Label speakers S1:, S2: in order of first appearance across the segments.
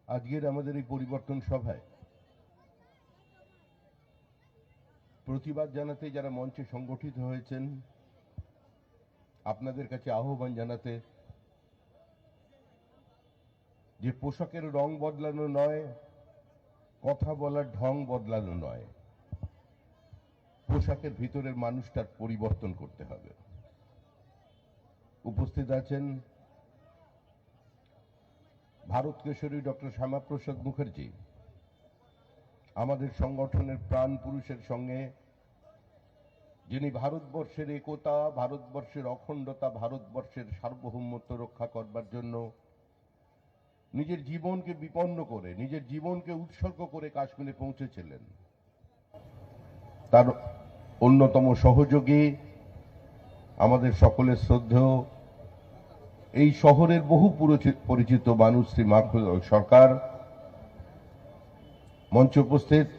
S1: আজকের আমাদের এই পরিবর্তন সভায় প্রতিবাদ জানাতে যারা মঞ্চে সংগঠিত হয়েছেন, আপনাদের কাছে আহ্বান জানাতে যে পোশাকের রং বদলানো নয়, কথা বলার ঢং বদলানো নয়, পোশাকের ভিতরের মানুষটার পরিবর্তন করতে হবে। উপস্থিত আছেন ভারত কেশরী ডক্টর শ্যামাপ্রসাদ মুখার্জি, আমাদের সংগঠনের প্রাণ পুরুষের সঙ্গে, যিনি ভারতবর্ষের একতা, ভারতবর্ষের অখণ্ডতা, ভারতবর্ষের সার্বভৌমত্ব রক্ষা করবার জন্য নিজের জীবনকে বিপন্ন করে, নিজের জীবনকে উৎসর্গ করে কাশ্মীরে পৌঁছেছিলেন। তার অন্যতম সহযোগী, আমাদের সকলের শ্রদ্ধেয়, এই শহরের বহু পরিচিত মানুষ শ্রী মাখুল সরকার, মঞ্চে উপস্থিত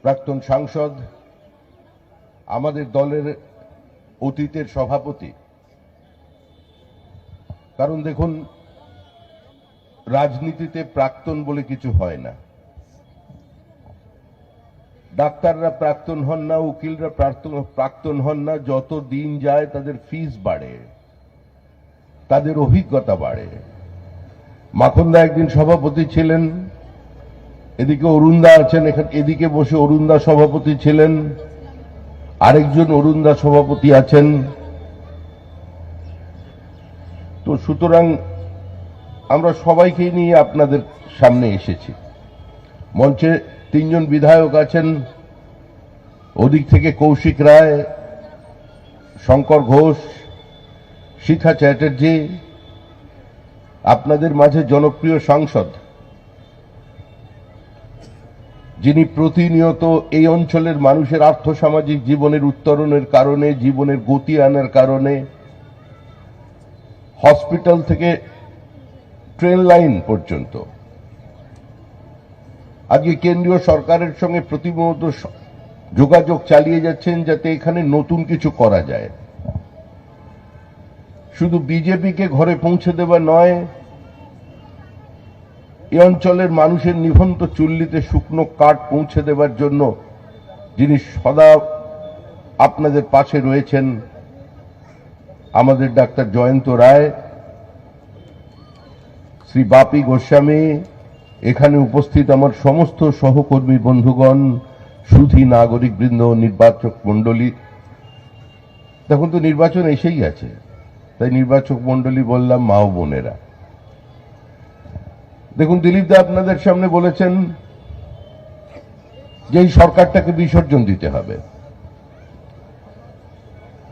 S1: প্রাক্তন সাংসদ, আমাদের দলের অতীতের সভাপতি। কারণ দেখুন, রাজনীতিতে প্রাক্তন বলে কিছু হয় না। ডাক্তাররা প্রাক্তন হন না, উকিলরা প্রাক্তন হন না। যত দিন যায় তাদের ফিস বাড়ে, তাদের অভিজ্ঞতা বাড়ে। মাখনদা একদিন সভাপতি ছিলেন, এদিকে অরুণদা আছেন, এদিকে বসে অরুণদা সভাপতি ছিলেন, আরেকজন অরুণদা সভাপতি আছেন। তো সুতরাং আমরা সবাইকে নিয়ে আপনাদের সামনে এসেছি। মঞ্চে 3 জন বিধায়ক আছেন, ওদিক থেকে কৌশিক রায়, শঙ্কর ঘোষ, শিখা চ্যাটার্জি, আপনাদের মাঝে জনপ্রিয় সাংসদ, যিনি প্রতিনিয়ত এই অঞ্চলের মানুষের আর্থসামাজিক জীবনের উত্তরণের কারণে, জীবনের গতি আনার কারণে, হসপিটাল থেকে ট্রেন লাইন পর্যন্ত আজকে কেন্দ্রীয় সরকারের সঙ্গে প্রতিনিয়ত যোগাযোগ চালিয়ে যাচ্ছেন, যাতে এখানে নতুন কিছু করা যায়। শুধু বিজেপিকে ঘরে পৌঁছে দেওয়া নয়, এই অঞ্চলের মানুষের নিভন্ত চুল্লিতে শুকনো কাঠ পৌঁছে দেওয়ার জন্য যিনি সদা আপনাদের পাশে রয়েছেন, আমাদের ডাক্তার জয়ন্ত রায়, শ্রী বাপি গোস্বামী, এখানে উপস্থিত আমার সমস্ত সহকর্মী বন্ধুগণ, সুধী নাগরিকবৃন্দ, নির্বাচক মণ্ডলী। দেখুন তো, নির্বাচন এসেই আছে, তাই নির্বাচক মণ্ডলী বললাম, মা ও বোনেরা। দেখুন, দিলীপ দা আপনাদের সামনে বলেছেন যে এই সরকারটাকে বিসর্জন দিতে হবে।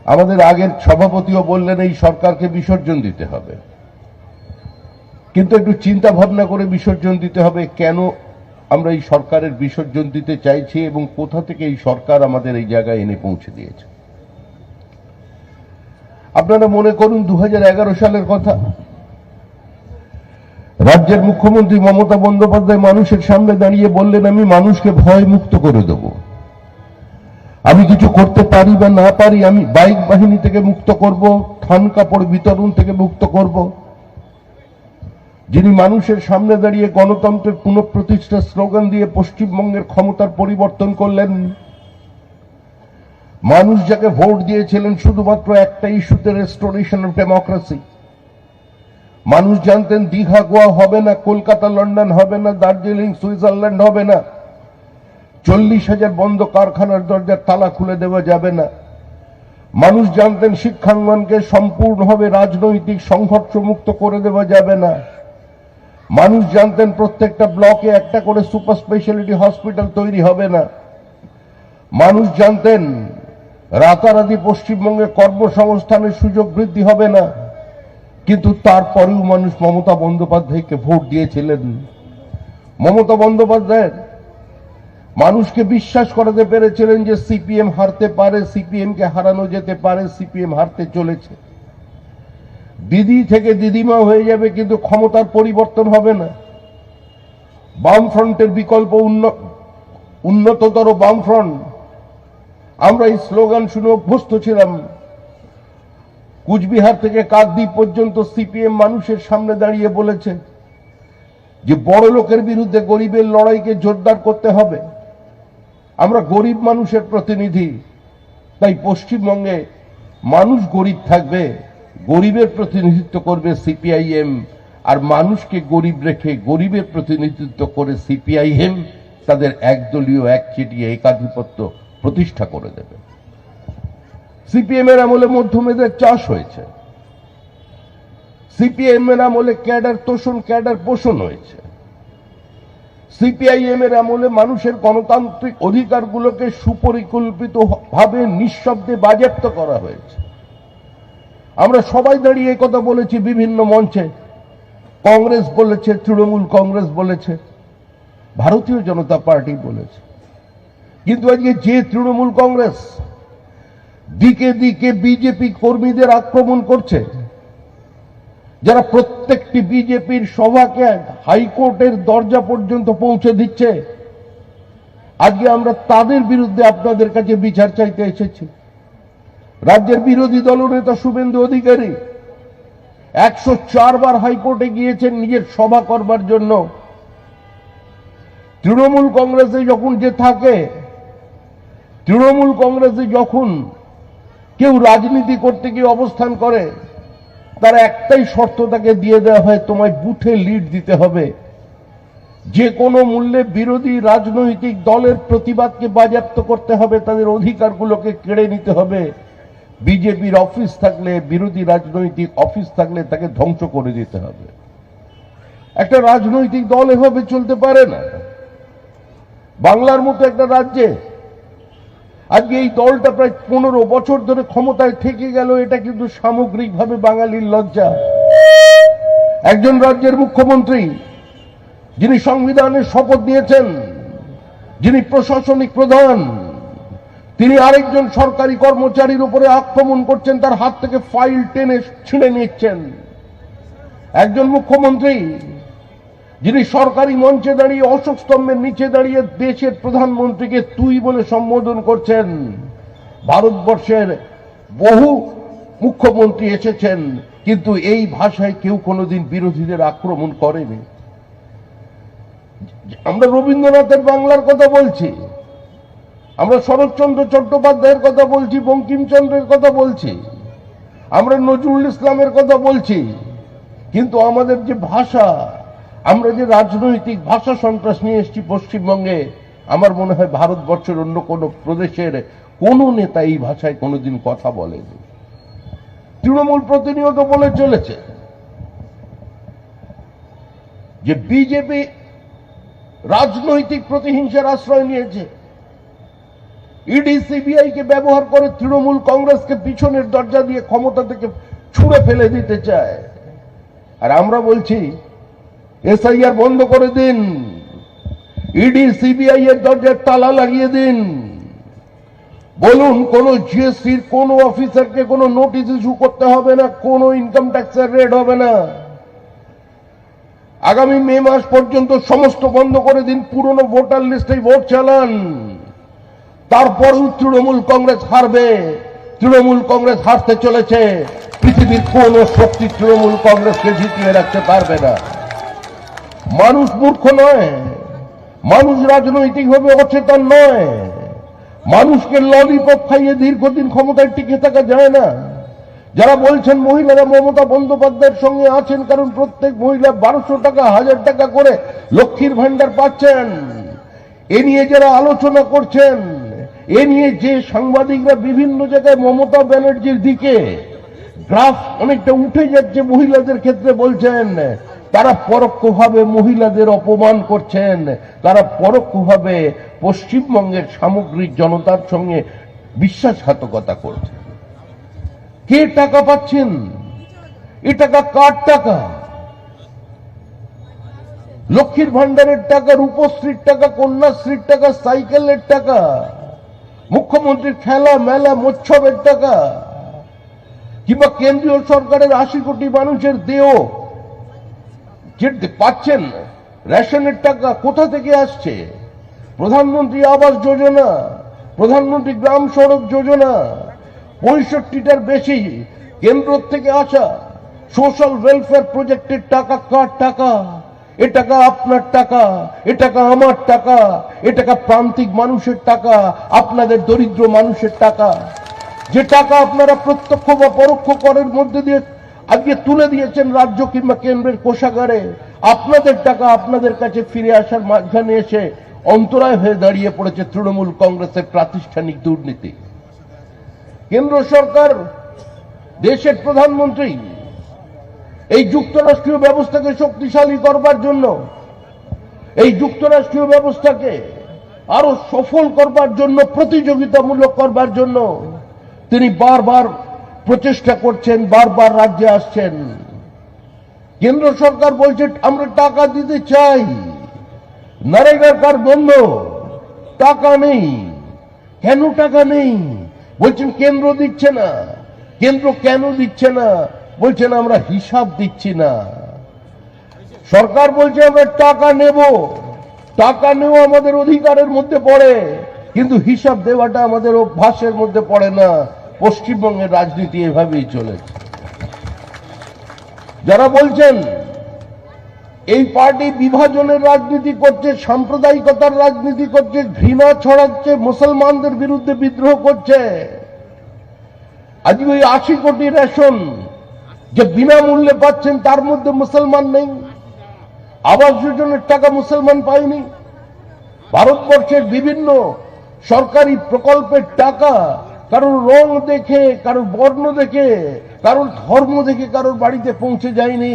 S1: আমাদের আগের সভাপতিও বললেন এই সরকারকে বিসর্জন দিতে হবে, কিন্তু একটু চিন্তা ভাবনা করে বিসর্জন দিতে হবে। কেন আমরা এই সরকারের বিসর্জন দিতে চাইছি এবং কোথা থেকে এই সরকার আমাদের এই জায়গায় এনে পৌঁছে দিয়েছে। আপনারা মনে করুন 2011 সালের কথা। রাজ্যের মুখ্যমন্ত্রী মমতা বন্দ্যোপাধ্যায় মানুষের সামনে দাঁড়িয়ে বললেন, আমি মানুষকে ভয় মুক্ত করে দেব, আমি কিছু করতে পারি বা না পারি, আমি বাইক বাহিনী থেকে মুক্ত করব, থান কাপড় বিতরণ থেকে মুক্ত করব। যিনি মানুষের সামনে দাঁড়িয়ে গণতন্ত্রের পুনঃপ্রতিষ্ঠার স্লোগান দিয়ে পশ্চিমবঙ্গের ক্ষমতার পরিবর্তন করলেন। মানুষ যাকে ভোট দিয়েছিলেন শুধুমাত্র একটা ইস্যুতে, রেস্টোরেশন অফ ডেমোক্রেসি। মানুষ জানতেন দীঘা গোয়া হবে না, কলকাতা লন্ডন হবে না, দার্জিলিং সুইজারল্যান্ড হবে না, 40,000 বন্ধ কারখানার দরজার তালা খুলে দেওয়া যাবে না। মানুষ জানতেন শিক্ষাঙ্গনকে সম্পূর্ণভাবে রাজনৈতিক সংঘর্ষ মুক্ত করে দেওয়া যাবে না। মানুষ জানতেন প্রত্যেকটা ব্লকে একটা করে সুপার স্পেশালিটি হসপিটাল তৈরি হবে না। মানুষ জানতেন রাতারাতি পশ্চিমবঙ্গে কর্মসংস্থানের সুযোগ বৃদ্ধি হবে না। কিন্তু তারপরেও মানুষ মমতা বন্দ্যোপাধ্যায়কে ভোট দিয়েছিলেন। মমতা বন্দ্যোপাধ্যায় মানুষকে বিশ্বাস করাতে পেরেছিলেন যে সিপিএম হারতে পারে, সিপিএমকে হারানো যেতে পারে, সিপিএম হারতে চলেছে, দিদি থেকে দিদিমা হয়ে যাবে, কিন্তু ক্ষমতার পরিবর্তন হবে না। বামফ্রন্টের বিকল্প উন্নততর বামফ্রন্ট। আমরা এই স্লোগান শুনে অভ্যস্ত ছিলাম। কুচবিহার থেকে কাকদ্বীপ পর্যন্ত সিপিএম মানুষের সামনে দাঁড়িয়ে বলেছে যে বড় লোকের বিরুদ্ধে গরিবের লড়াইকে জোরদার করতে হবে। আমরা গরিব মানুষের প্রতিনিধি, তাই পশ্চিমবঙ্গে মানুষ গরিব থাকবে, গরিবের প্রতিনিধিত্ব করবে সিপিআইএম, আর মানুষকে গরিব রেখে গরিবের প্রতিনিধিত্ব করে সিপিআইএম তাদের একদলীয় একচেটিয়া একাধিপত্য প্রতিষ্ঠা করে দেবে। সিপিএম এর আমলে মধ্যমেদের চাষ হয়েছে, সিপিএম এর আমলে ক্যাডার তোষণ ক্যাডার পোষণ হয়েছে, সিপিআইএম এর আমলে মানুষের গণতান্ত্রিক অধিকারগুলোকে সুপরিকল্পিত ভাবে নিঃশব্দে বাজেয়াপ্ত করা হয়েছে। আমরা সবাই দাঁড়িয়ে কথা বলেছি বিভিন্ন মঞ্চে, কংগ্রেস বলেছে, তৃণমূল কংগ্রেস বলেছে, ভারতীয় জনতা পার্টি বলেছে। কিন্তু আজকে যে তৃণমূল কংগ্রেস দিকে দিকে বিজেপি কর্মীদের আক্রমণ করছে, যারা প্রত্যেকটি বিজেপির সভাকে হাইকোর্টের দরজা পর্যন্ত পৌঁছে দিচ্ছে, আজকে আমরা তাদের বিরুদ্ধে আপনাদের কাছে বিচার চাইতে এসেছি। রাজ্যের বিরোধী দলনেতা শুভেন্দু অধিকারী 104 বার হাইকোর্টে গিয়েছেন নিজের সভা করবার জন্য। তৃণমূল কংগ্রেসে যখন যে থাকে, তৃণমূল কংগ্রেসে যখন কেউ রাজনীতি করতে গিয়ে অবস্থান করে, তার একটাই শর্ত তাকে দিয়ে দেওয়া হয়, তোমায় বুথে লিড দিতে হবে, যে কোনো মূল্যে বিরোধী রাজনৈতিক দলের প্রতিবাদকে বাজেয়াপ্ত করতে হবে, তাদের অধিকারগুলোকে কেড়ে নিতে হবে। বিজেপির অফিস থাকলে, বিরোধী রাজনৈতিক অফিস থাকলে তাকে ধ্বংস করে দিতে হবে। একটা রাজনৈতিক দল এভাবে চলতে পারে না। বাংলার মতো একটা রাজ্যে আজকে এই দলটা প্রায় 15 বছর ধরে ক্ষমতায় থেকে গেল, এটা কিন্তু সামগ্রিকভাবে বাঙালির লজ্জা। একজন রাজ্যের মুখ্যমন্ত্রী যিনি সংবিধানের শপথ নিয়েছেন, যিনি প্রশাসনিক প্রধান, তিনি আরেকজন সরকারি কর্মচারীর উপরে আক্রমণ করছেন, তার হাত থেকে ফাইল টেনে ছিঁড়ে নিচ্ছেন। একজন মুখ্যমন্ত্রী যিনি সরকারি মঞ্চে দাঁড়িয়ে অশোক স্তম্ভের নিচে দাঁড়িয়ে দেশের প্রধানমন্ত্রীকে তুই বলে সম্বোধন করছেন। ভারতবর্ষের বহু মুখ্যমন্ত্রী এসেছেন, কিন্তু এই ভাষায় কেউ কোনোদিন বিরোধীদের আক্রমণ করেনি। আমরা রবীন্দ্রনাথের বাংলার কথা বলছি, আমরা শরৎচন্দ্র চট্টোপাধ্যায়ের কথা বলছি, বঙ্কিমচন্দ্রের কথা বলছি, আমরা নজরুল ইসলামের কথা বলছি, কিন্তু আমাদের যে ভাষা, আমরা যে রাজনৈতিক ভাষা সন্ত্রাস নিয়ে এসেছি পশ্চিমবঙ্গে, আমার মনে হয় ভারতবর্ষের অন্য কোনো প্রদেশের কোন নেতা এই ভাষায় কোনোদিন কথা বলেনি। তৃণমূল প্রতিনিয়ত বলে চলেছে যে বিজেপি রাজনৈতিক প্রতিহিংসার আশ্রয় নিয়েছে, ইডি সিবিআই কে ব্যবহার করে তৃণমূল কংগ্রেসকে পিছনের দরজা দিয়ে ক্ষমতা থেকে ছুঁড়ে ফেলে দিতে চায়। আর আমরা বলছি এসআইআর বন্ধ করে দিন, ইডি সিবিআই এর দরজায় তালা লাগিয়ে দিন। বলুন, কোন জিএসটির কোন অফিসারকে কোনো নোটিশ ইস্যু করতে হবে না, কোন ইনকাম ট্যাক্সের রেড হবে না। আগামী মে মাস পর্যন্ত সমস্ত বন্ধ করে দিন, পুরনো ভোটার লিস্টে ভোট চালান। তারপরও তৃণমূল কংগ্রেস হারবে। তৃণমূল কংগ্রেস হারতে চলেছে, পৃথিবীর কোন শক্তি তৃণমূল কংগ্রেসকে জিতিয়ে রাখতে পারবে না। মানুষ মূর্খ নয়, মানুষ রাজনৈতিকভাবে অচেতন নয়। মানুষকে ললিপপ খাইয়ে দীর্ঘদিন ক্ষমতায় টিকে থাকা যায় না। যারা বলছেন মহিলারা মমতা বন্দ্যোপাধ্যায়ের সঙ্গে আছেন কারণ প্রত্যেক মহিলা 1200 টাকা 1000 টাকা করে লক্ষ্মীর ভান্ডার পাচ্ছেন, এ নিয়ে যারা আলোচনা করছেন, এ নিয়ে যে সাংবাদিকরা বিভিন্ন জায়গায় মমতা ব্যানার্জির দিকে গ্রাফ অনেকটা উঠে যাচ্ছে মহিলাদের ক্ষেত্রে বলছেন, তারা পরোক্ষভাবে মহিলাদের অপমান করছেন, তারা পরোক্ষভাবে পশ্চিমবঙ্গের সামগ্রিক জনতার সঙ্গে বিশ্বাসঘাতকতা করছেন। কে টাকা পাচ্ছেন? এ টাকা কার টাকা? লক্ষ্মীর ভান্ডারের টাকা, রূপশ্রীর টাকা, কন্যাশ্রীর টাকা, সাইকেলের টাকা, মুখ্যমন্ত্রীর খেলা মেলা মোৎসবের টাকা, কিংবা কেন্দ্রীয় সরকারের 80 কোটি মানুষের দেহ যে পাচ্ছেন রেশনের টাকা কোথা থেকে আসছে? প্রধানমন্ত্রী আবাস যোজনা, প্রধানমন্ত্রী গ্রাম সড়ক যোজনা, 65টার বেশি কেন্দ্র থেকে আসা সোশ্যাল ওয়েলফেয়ার প্রজেক্টের টাকা কার টাকা? এ টাকা আপনার টাকা, এ টাকা আমার টাকা, এ টাকা প্রান্তিক মানুষের টাকা, আপনাদের দরিদ্র মানুষের টাকা। যে টাকা আপনারা প্রত্যক্ষ বা পরোক্ষ করের মধ্যে দিয়ে আজকে তুলে দিয়েছেন রাজ্য কিংবা কেন্দ্রের কোষাগারে, আপনাদের টাকা আপনাদের কাছে ফিরে আসার মাঝখানে এসে অন্তরায় হয়ে দাঁড়িয়ে পড়েছে তৃণমূল কংগ্রেসের প্রাতিষ্ঠানিক দুর্নীতি। কেন্দ্র সরকার, দেশের প্রধানমন্ত্রী এই যুক্তরাষ্ট্রীয় ব্যবস্থাকে শক্তিশালী করবার জন্য, এই যুক্তরাষ্ট্রীয় ব্যবস্থাকে আরো সফল করবার জন্য, প্রতিযোগিতামূলক করবার জন্য তিনি বারবার প্রচেষ্টা করছেন, বারবার রাজ্যে আসছেন। কেন্দ্র সরকার বলছে আমরা টাকা দিতে চাই, নরেগার কার্ড বন্ধ, টাকা নেই। কেন টাকা নেই? বলছেন কেন্দ্র দিচ্ছে না। কেন্দ্র কেন দিচ্ছে না? বলছেন আমরা হিসাব দিচ্ছি না। সরকার বলছে আমরা টাকা নেব, টাকা নেওয়া আমাদের অধিকারের মধ্যে পড়ে, কিন্তু হিসাব দেওয়াটা আমাদের অভ্যাসের মধ্যে পড়ে না। পশ্চিমবঙ্গের রাজনীতি এভাবেই চলেছে। যারা বলছেন এই পার্টি বিভাজনের রাজনীতি করছে, সাম্প্রদায়িকতার রাজনীতি করছে, ঘৃণা ছড়াচ্ছে, মুসলমানদের বিরুদ্ধে বিদ্রোহ করছে, আজকে ওই 80 কোটি রেশন যে বিনামূল্যে পাচ্ছেন তার মধ্যে মুসলমান নেই, আবাস যোজনার টাকা মুসলমান পায়নি, ভারতবর্ষের বিভিন্ন সরকারি প্রকল্পের টাকা কারোর রং দেখে, কারোর বর্ণ দেখে, কারোর ধর্ম দেখে কারোর বাড়িতে পৌঁছে যায়নি।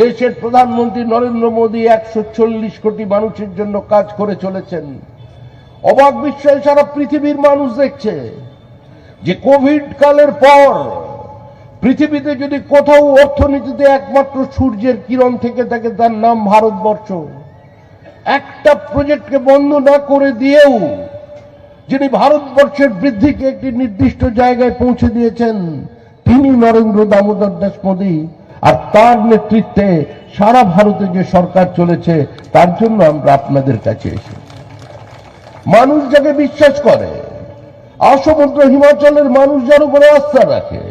S1: দেশের প্রধানমন্ত্রী নরেন্দ্র মোদী 140 কোটি মানুষের জন্য কাজ করে চলেছেন। অবাক বিস্ময়ে সারা পৃথিবীর মানুষ দেখছে যে কোভিড কালের পর পৃথিবীতে যদি কোথাও অর্থনীতিতে একমাত্র সূর্যের কিরণ থেকে থাকে তার নাম ভারতবর্ষ। একটা প্রজেক্টকে বন্ধ না করে দিয়েও যিনি ভারতবর্ষের বৃদ্ধিকে একটি নির্দিষ্ট জায়গায় পৌঁছে দিয়েছেন তিনি নরেন্দ্র দামোদর দাস মোদী। আর তার নেতৃত্বে সারা ভারতে যে সরকার চলেছে তার জন্য আমরা আপনাদের কাছে এসে মানুষ যাকে বিশ্বাস করে, আসমুদ্র হিমাচলের মানুষ যার উপরে আস্থা রাখে,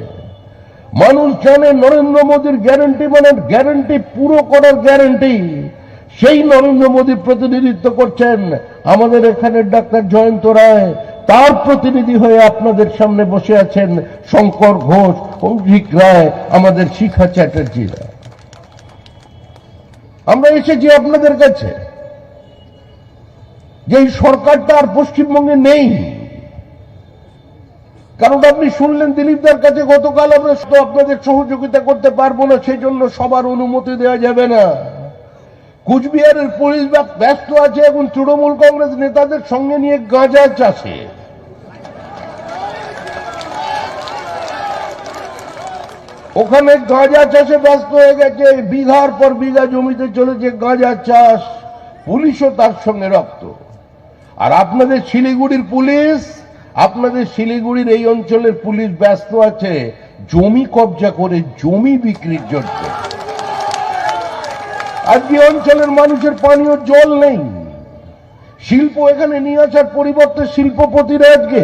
S1: মানুষ জানে নরেন্দ্র মোদীর গ্যারান্টি মানে গ্যারান্টি পুরো করার গ্যারান্টি, সেই নরেন্দ্র মোদী প্রতিনিধিত্ব করছেন আমাদের এখানের ডাক্তার জয়ন্ত রায়, তার প্রতিনিধি হয়ে আপনাদের সামনে বসে আছেন শঙ্কর ঘোষ, কৌশিক রায়, আমাদের শিখা চ্যাটার্জিরা। আমরা এসেছি আপনাদের কাছে যে এই সরকারটা আর পশ্চিমবঙ্গে নেই। কারণ আপনি শুনলেন দিলীপদার কাছে গতকাল আমরা আপনাদের সহযোগিতা করতে পারবো না, সেই জন্য সবার অনুমতি দেওয়া যাবে না। কুচবিহারের পুলিশ ব্যস্ত আছে এখন তৃণমূল কংগ্রেস নেতাদের সঙ্গে নিয়ে গাঁজা চাষে। ওখানে গাঁজা চাষে ব্যস্ত হয়ে গেছে, বিঘার পর বিঘা জমিতে চলেছে গাঁজা চাষ, পুলিশও তার সঙ্গে রপ্ত। আর আপনাদের শিলিগুড়ির পুলিশ, আপনাদের শিলিগুড়ির এই অঞ্চলের পুলিশ ব্যস্ত আছে জমি কবজা করে জমি বিক্রির জন্য। আজকে অঞ্চলের মানুষের পানীয় জল নেই। শিল্প এখানে নিয়ে আসার পরিবর্তে শিল্পপতিরা আজকে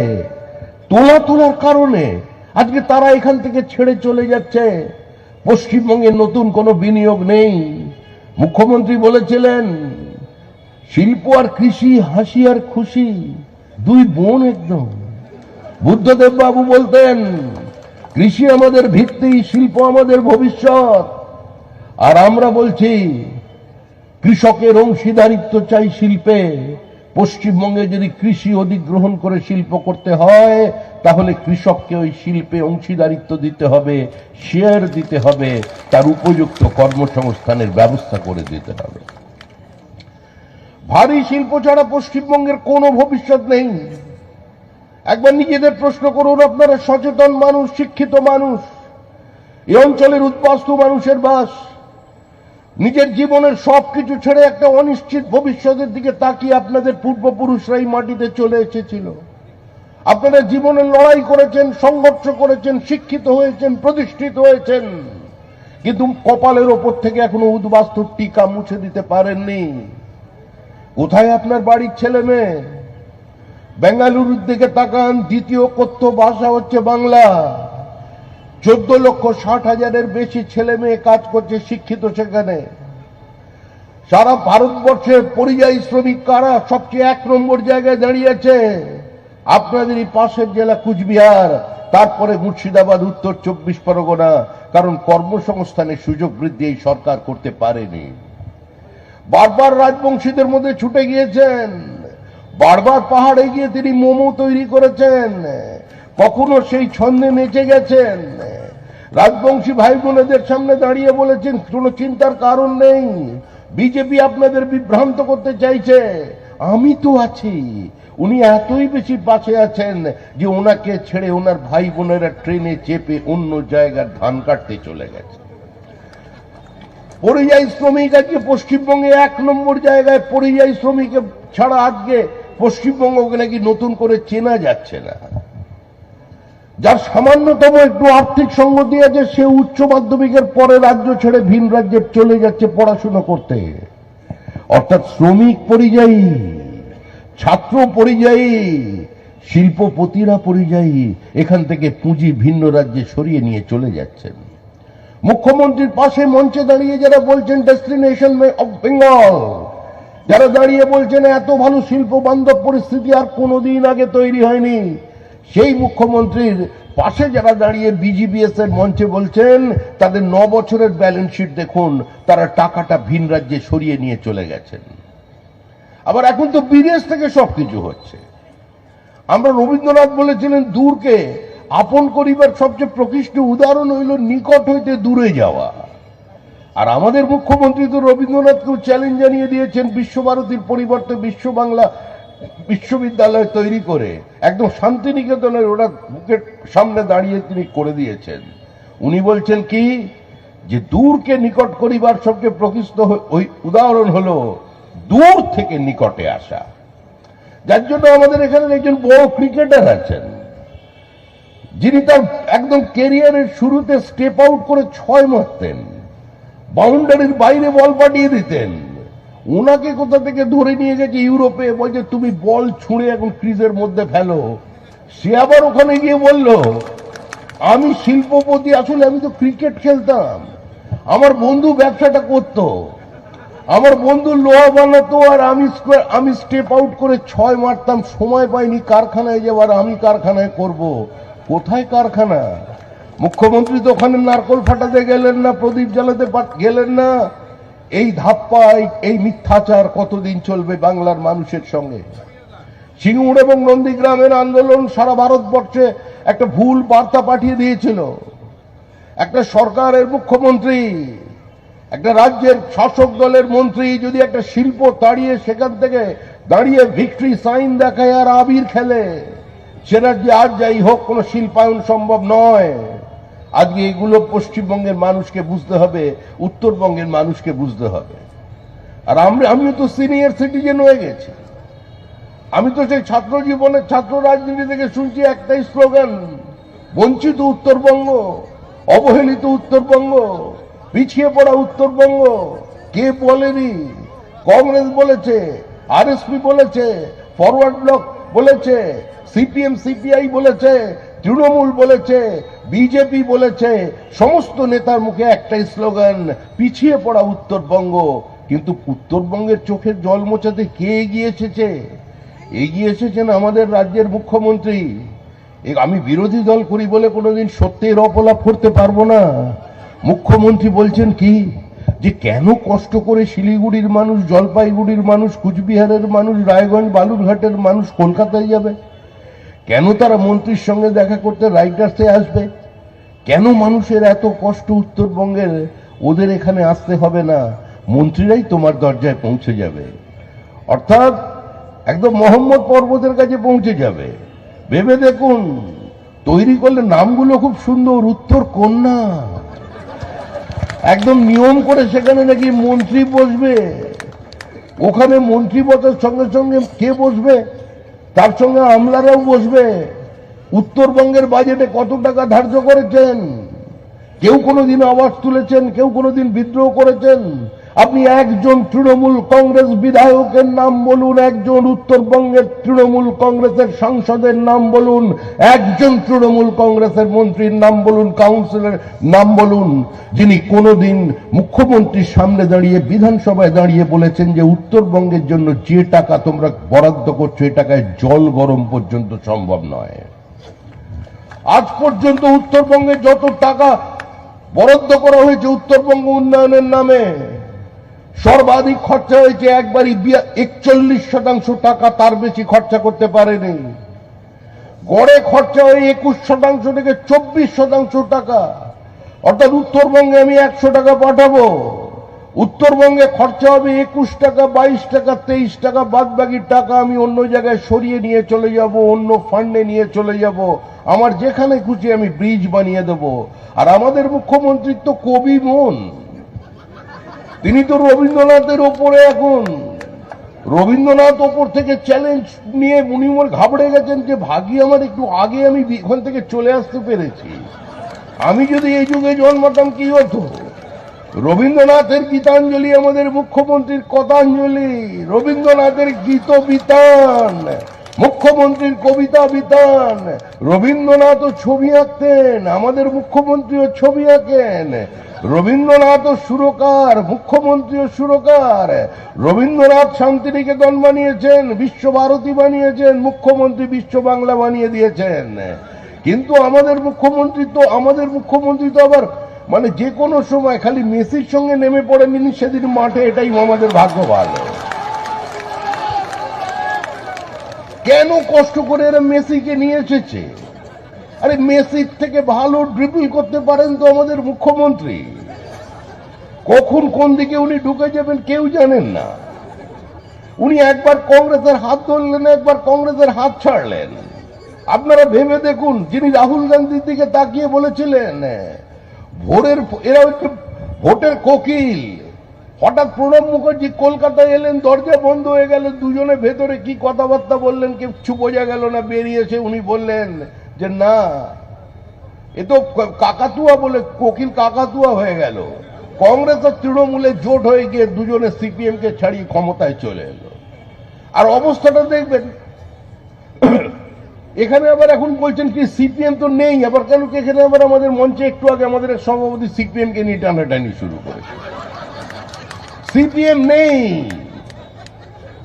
S1: তোলার কারণে আজকে তারা এখান থেকে ছেড়ে চলে যাচ্ছে। পশ্চিমবঙ্গে নতুন কোনো বিনিয়োগ নেই। মুখ্যমন্ত্রী বলেছিলেন শিল্প আর কৃষি হাসি আর খুশি, দুই বোন একদম। বুদ্ধদেব বাবু বলতেন কৃষি আমাদের ভিত্তি, শিল্প আমাদের ভবিষ্যৎ। আর আমরা বলছি কৃষকের অংশীদারিত্ব চাই শিল্পে। পশ্চিমবঙ্গে যদি কৃষি অধিগ্রহণ করে শিল্প করতে হয় তাহলে কৃষককে ওই শিল্পে অংশীদারিত্ব দিতে হবে, শেয়ার দিতে হবে, তার উপযুক্ত কর্মসংস্থানের ব্যবস্থা করে দিতে হবে। ভারী শিল্প ছাড়া পশ্চিমবঙ্গের কোনো ভবিষ্যৎ নেই। একবার নিজেদের প্রশ্ন করুন, আপনারা সচেতন মানুষ, শিক্ষিত মানুষ, এই অঞ্চলের উদ্বাস্তু মানুষের বাস, নিজের জীবনের সবকিছু ছেড়ে একটা অনিশ্চিত ভবিষ্যতের দিকে তাকিয়ে আপনাদের পূর্বপুরুষরা এই মাটিতে চলে এসেছিল। আপনারা জীবনে লড়াই করেছেন, সংঘর্ষ করেছেন, শিক্ষিত হয়েছেন, প্রতিষ্ঠিত হয়েছেন, কিন্তু কপালের ওপর থেকে এখনো উদ্বাস্তুর টিকা মুছে দিতে পারেননি। কোথায় আপনার বাড়ির ছেলে মেয়ে? বেঙ্গালুরুর দিকে তাকান, দ্বিতীয় কথ্য ভাষা হচ্ছে বাংলা। 14,60,000-এর বেশি ছেলে মেয়ে কাজ করছে শিক্ষিত সেখানে। সারা ভারতবর্ষের পরিযায়ী শ্রমিক কারা সবচেয়ে 1 নম্বর জায়গায় দাঁড়িয়েছে? আপনাদেরই পাশের জেলা কুচবিহার, তারপরে মুর্শিদাবাদ, উত্তর 24 পরগনা। কারণ কর্মসংস্থানের সুযোগ বৃদ্ধি এই সরকার করতে পারেনি। বারবার রাজবংশীদের মধ্যে ছুটে গিয়েছেন, বারবার পাহাড়ে গিয়ে তিনি মোমো তৈরি করেছেন, কখনো সেই ছন্দে নেচে গেছেন। রাজবংশী ভাই বোনেদের সামনে দাঁড়িয়ে বলেছেন কোনো চিন্তার কারণ নেই, বিজেপি আপনাদের বিভ্রান্ত করতে চাইছে, আমি তো আছি। উনি এতই বেশি পাশে আছেন যে ওনাকে ছেড়ে ওনার ভাই বোনেরা ট্রেনে চেপে অন্য জায়গার ধান কাটতে চলে গেছে। পরিযায়ী শ্রমিক আজকে পশ্চিমবঙ্গে 1 নম্বর জায়গায়। পরিযায়ী শ্রমিক ছাড়া আজকে পশ্চিমবঙ্গকে নাকি নতুন করে চেনা যাচ্ছে না। যার সামান্যতম একটু আর্থিক সঙ্গতি আছে সে উচ্চ মাধ্যমিকের পরে রাজ্য ছেড়ে ভিন রাজ্যে চলে যাচ্ছে পড়াশোনা করতে। অর্থাৎ শ্রমিক পরিযায়ী, ছাত্র পরিযায়ী, শিল্পপতিরা পরিযায়ী, এখান থেকে পুঁজি ভিন্ন রাজ্যে সরিয়ে নিয়ে চলে যাচ্ছেন। মুখ্যমন্ত্রীর পাশে মঞ্চে দাঁড়িয়ে যারা বলছেন ডেস্টিনেশন অফ বেঙ্গল, যারা দাঁড়িয়ে বলছেন এত ভালো শিল্প বান্ধব পরিস্থিতি আর কোনোদিন আগে তৈরি হয়নি, সেই মুখ্যমন্ত্রীর পাশে যারা দাঁড়িয়ে বিজিবিএস এর মঞ্চে বলছেন তাদের 9 বছরের ব্যালেন্স শিট দেখুন, তারা টাকাটা ভিন রাজ্যে সরিয়ে নিয়ে চলে গেছেন। আবার এখন তো বিদেশ থেকে সবকিছু হচ্ছে। আমরা রবীন্দ্রনাথ বলেছিলেন দূরকে আপন করিবার সবচেয়ে প্রকৃষ্ট উদাহরণ হইল নিকট হইতে দূরে যাওয়া। আর আমাদের মুখ্যমন্ত্রী তো রবীন্দ্রনাথকেও চ্যালেঞ্জ জানিয়ে দিয়েছেন বিশ্বভারতীর পরিবর্তে বিশ্ব বাংলা বিশ্ববিদ্যালয় তৈরি করে একদম শান্তিনিকেতনের ওরা বুকের সামনে দাঁড়িয়ে তিনি করে দিয়েছেন। উনি বলছেন কি যে দূরকে নিকট করিবার সবচেয়ে প্রকৃষ্ট ওই উদাহরণ হলো দূর থেকে নিকটে আসা। যার জন্য আমাদের এখানে একজন বড় ক্রিকেটার আছেন যিনি তার একদম ক্যারিয়ারের শুরুতে স্টেপ আউট করে 6 মারতেন, বাউন্ডারির বাইরে বল পাঠিয়ে দিতেন। ওনাকে কোথা থেকে ধরে নিয়ে গেছে ইউরোপে, বলছে তুমি বল ছুঁড়ে এখন ক্রিজের মধ্যে ফেলো। সে আবার ওখানে গিয়ে বলল আমি শিল্পপতি, আসলে আমি তো ক্রিকেট খেলতাম, আমার বন্ধু ব্যবসাটা করত, আমার বন্ধু লোহা বানাতো আর আমি স্টেপ আউট করে 6 মারতাম, সময় পাইনি কারখানায় যাবার, আমি কারখানায় করব। কোথায় কারখানা? মুখ্যমন্ত্রী তো ওখানে নারকল ফাটাতে গেলেন না, প্রদীপ জ্বালাতে গেলেন না। এই ধাপ্পা, এই মিথ্যাচার কতদিন চলবে বাংলার মানুষের সঙ্গে? সিঙ্গুর এবং নন্দীগ্রামের আন্দোলন সারা ভারতবর্ষে একটা ভুল বার্তা পাঠিয়ে দিয়েছিল। একটা সরকারের মুখ্যমন্ত্রী, একটা রাজ্যের শাসক দলের মন্ত্রী যদি একটা শিল্প তাড়িয়ে সেখান থেকে দাঁড়িয়ে ভিক্টরি সাইন দেখায় আর আবির খেলে, সে রাজ্যে আর যাই হোক কোনো শিল্পায়ন সম্ভব নয়। আজকে এগুলো পশ্চিমবঙ্গের মানুষকে বুঝতে হবে, উত্তরবঙ্গের মানুষকে বুঝতে হবে। আর আমিও তো সিনিয়র সিটিজেন হয়ে গেছি। আমি তো সেই ছাত্র জীবনে ছাত্র রাজনীতি থেকে শুনছি একটাই স্লোগান, বঞ্চিত উত্তরবঙ্গ, অবহেলিত উত্তরবঙ্গ, পিছিয়ে পড়া উত্তরবঙ্গ। কে বলেনি? কংগ্রেস বলেছে, আরএসপি বলেছে, ফরওয়ার্ড ব্লক বলেছে, সিপিএম সিপিআই বলেছে, তৃণমূল বলেছে, বিজেপি বলেছে, সমস্ত নেতার মুখে একটাই স্লোগান, পিছিয়ে পড়া উত্তরবঙ্গ। কিন্তু উত্তরবঙ্গের চোখের জল মোছাতে কে এগিয়ে এসেছে? এগিয়ে এসেছেন আমাদের রাজ্যের মুখ্যমন্ত্রী। আমি বিরোধী দল করি বলে কোনোদিন সত্যের অপলাপ করতে পারবো না। মুখ্যমন্ত্রী বলছেন কি যে কেন কষ্ট করে শিলিগুড়ির মানুষ, জলপাইগুড়ির মানুষ, কুচবিহারের মানুষ, রায়গঞ্জ বালুরঘাটের মানুষ কলকাতায় যাবে? কেন তারা মন্ত্রীর সঙ্গে দেখা করতে রাইটার্সে আসবে? কেন মানুষের এত কষ্ট উত্তরবঙ্গের? ওদের এখানে আসতে হবে না, মন্ত্রীরাই তোমার দরজায় পৌঁছে যাবে। অর্থাৎ একদম মোহাম্মদ পর্বতের কাছে পৌঁছে যাবে। ভেবে দেখুন, তৈরি করলে নামগুলো খুব সুন্দর, উত্তর কন্যা, একদম নিয়ম করে সেখানে নাকি মন্ত্রী বসবে। ওখানে মন্ত্রী বসার সঙ্গে সঙ্গে কে বসবে? তার সঙ্গে আমলারাও বসবে। উত্তরবঙ্গের বাজেটে কত টাকা ধার্য করেছেন? কেউ কোনোদিন আওয়াজ তুলেছেন, কেউ কোনোদিন বিদ্রোহ করেছেন? আপনি একজন তৃণমূল কংগ্রেস বিধায়কের নাম বলুন, একজন উত্তরবঙ্গের তৃণমূল কংগ্রেসের সাংসদের নাম বলুন, একজন তৃণমূল কংগ্রেসের মন্ত্রীর নাম বলুন, কাউন্সিলরের নাম বলুন, যিনি কোনোদিন মুখ্যমন্ত্রীর সামনে দাঁড়িয়ে বিধানসভায় দাঁড়িয়ে বলেছেন যে উত্তরবঙ্গের জন্য যে টাকা তোমরা বরাদ্দ করছো এই টাকায় জল গরম পর্যন্ত সম্ভব নয়। আজ পর্যন্ত উত্তরবঙ্গে যত টাকা বরাদ্দ করা হয়েছে উত্তরবঙ্গ উন্নয়নের নামে, সর্বাধিক খরচা হয়েছে একবারই 41% টাকা, তার বেশি খরচা করতে পারেনি। গড়ে খরচা হয়ে 21% থেকে 24% টাকা। অর্থাৎ উত্তরবঙ্গে আমি 100 টাকা পাঠাবো, উত্তরবঙ্গে খরচা হবে 21 টাকা, 22 টাকা, 23 টাকা, বাদ বাকি টাকা আমি অন্য জায়গায় সরিয়ে নিয়ে চলে যাব, অন্য ফান্ডে নিয়ে চলে যাব, আমার যেখানে খুশি আমি ব্রিজ বানিয়ে দেব। আর আমাদের মুখ্যমন্ত্রী তো কবি মন, তিনি তো রবীন্দ্রনাথের ওপরে, এখন রবীন্দ্রনাথ ওপর থেকে চ্যালেঞ্জ নিয়ে উনি ঘাবড়ে গেছেন যে ভাগি আমার একটু আগে আমি এখান থেকে চলে আসতে পেরেছি, আমি যদি এই যুগে জন্মাতাম কি হতো। রবীন্দ্রনাথের গীতাঞ্জলি আমাদের মুখ্যমন্ত্রীর কথাঞ্জলি, রবীন্দ্রনাথের গীত বিতান মুখ্যমন্ত্রীর কবিতা বিতান। রবীন্দ্রনাথও ছবি আঁকতেন, আমাদের মুখ্যমন্ত্রীও ছবি আঁকেন। রবীন্দ্রনাথও সুরকার, মুখ্যমন্ত্রীও সুরকার। রবীন্দ্রনাথ শান্তিনিকেতন বানিয়েছেন, বিশ্বভারতী বানিয়েছেন, মুখ্যমন্ত্রী বিশ্ব বাংলা বানিয়ে দিয়েছেন। কিন্তু আমাদের মুখ্যমন্ত্রী তো আবার মানে যে কোনো সময় খালি মেসির সঙ্গে নেমে পড়েনি সেদিন মাঠে, এটাই আমাদের ভাগ্য ভালো। কেন কষ্ট করে এরা মেসিকে নিয়ে এসেছে? আরে মেসির থেকে ভালো ড্রিবল করতে পারেন তো আমাদের মুখ্যমন্ত্রী। কখন কোন দিকে উনি ঢুকে যাবেন কেউ জানেন না। উনি একবার কংগ্রেসের হাত ধরলেন, একবার কংগ্রেসের হাত ছাড়লেন। আপনারা ভেবে দেখুন, যিনি রাহুল গান্ধীর দিকে তাকিয়ে বলেছিলেন এরা হচ্ছে ভোটের কোকিল, হঠাৎ প্রণব মুখার্জি কলকাতায় এলেন, দরজা বন্ধ হয়ে গেল, দুজনে ভেতরে কি কথাবার্তা বললেন কিছু বোঝা গেল না। বেরিয়েছে উনি বললেন যে না, এ তো কাকাতুয়া, বলে কোকিল কাকাতুয়া হয়ে গেল। কংগ্রেস আর তৃণমূলের জোট হয়ে গিয়ে দুজনে সিপিএম কে ছাড়িয়ে ক্ষমতায় চলে এলো। আর অবস্থাটা দেখবেন, এখানে আবার এখন বলছেন কি সিপিএম তো নেই, আবার কেন কি এখানে আবার আমাদের মঞ্চে একটু আগে আমাদের সভাপতি সিপিএম কে নিয়ে টানাটানি শুরু করেছে। সিপিএম নেই,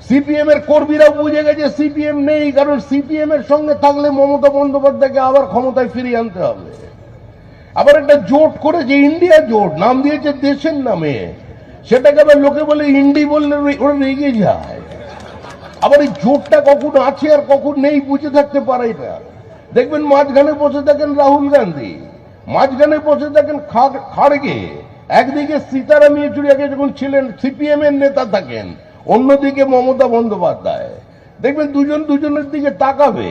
S1: সিপিএম এর কর্মীরা বুঝে গেছে সিপিএম নেই, কারণ সিপিএম এর সঙ্গে থাকলে মমতা বন্দ্যোপাধ্যায়কে আবার ক্ষমতায় ফিরিয়ে আনতে হবে। আবার একটা জোট করেছে, ইন্ডিয়া জোট, নাম দিয়েছে দেশের নামে, সেটাকে আবার লোকে বলে ইন্ডি বললে ওরা রেগে যায়। আবার এই জোটটা কখন আছে আর কখন নেই বুঝে থাকতে পারে না। দেখবেন মাঝখানে বসে থাকেন রাহুল গান্ধী, মাঝখানে বসে থাকেন খাড়গে, একদিকে সীতারাম ইয়েচুরি আগে যখন ছিলেন সিপিএম এর নেতা থাকেন, অন্যদিকে মমতা বন্দ্যোপাধ্যায়। দেখবেন দুজন দুজনের দিকে তাকাবে,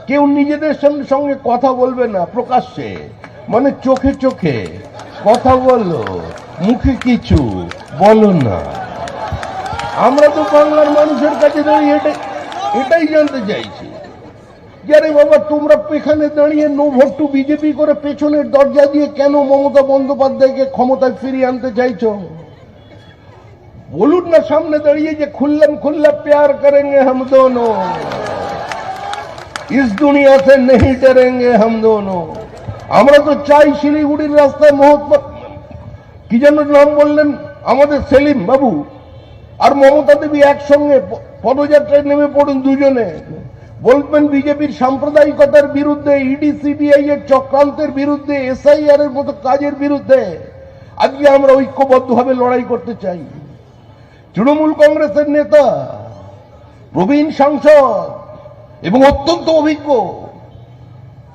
S1: কেউ নিজেদের সঙ্গে কথা বলবে না প্রকাশ্যে, মানে চোখে চোখে কথা বলো, মুখে কিছু বলো না। আমরা তো বাংলার মানুষের কাছে দাঁড়িয়ে এটাই জানতে চাইছি, যারে বাবা তোমরা এখানে দাঁড়িয়ে নো ভোট টু বিজেপি করে পেছনের দরজা দিয়ে কেন মমতা বন্দ্যোপাধ্যায়কে ক্ষমতায় ফিরিয়ে আনতে চাইছো? বলুন না সামনে দাঁড়িয়ে যে খুল্লাম খুল্লা প্যার করেंगे हम दोनों, इस दुनिया से नहीं डरेंगे हम दोनों। আমরা তো চাই শিলিগুড়ির রাস্তায় মহাত্মা কি যেন নাম বললেন আমাদের সেলিম বাবু আর মমতা দেবী একসঙ্গে পদযাত্রায় নেমে পড়ুন দুজনে, বলবেন বিজেপির সাম্প্রদায়িকতার বিরুদ্ধে, ইডি সিবিআই এর চক্রান্তের বিরুদ্ধে, এসআইআর এর মতো কাজের বিরুদ্ধে আজকে আমরা ঐক্যবদ্ধভাবে লড়াই করতে চাই। তৃণমূল কংগ্রেসের নেতা, প্রবীণ সাংসদ এবং অত্যন্ত অভিজ্ঞ,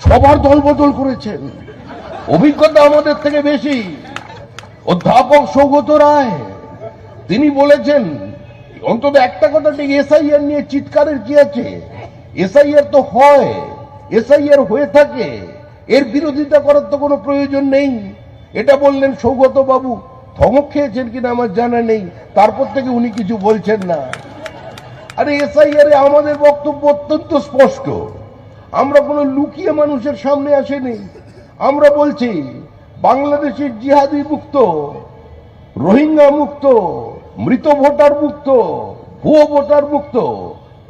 S1: ছবার দলবদল করেছেন, অভিজ্ঞতা আমাদের থেকে বেশি। অধ্যাপক সৌগত রায় তিনি বলেছেন অন্তত একটা কথা ঠিক, এসআইআর নিয়ে চিৎকারের কি আছে? এসআইআর তো হয়, এসআইআর হয়ে থাকে, এর বিরোধিতা করার তো কোনো প্রয়োজন নেই, এটা বললেন সৌগত বাবু। ধমক খেয়েছেন কিনা আমার জানা নেই, তারপর থেকে উনি কিছু বলছেন না। আরে এসআইআর আমাদের বক্তব্য অত্যন্ত স্পষ্ট, আমরা কোনো লুকিয়ে মানুষের সামনে আসেনি। আমরা বলছি বাংলাদেশের জিহাদি মুক্ত রোহিঙ্গা মুক্ত, মৃত ভোটার মুক্ত, ভুয়ো ভোটার মুক্ত।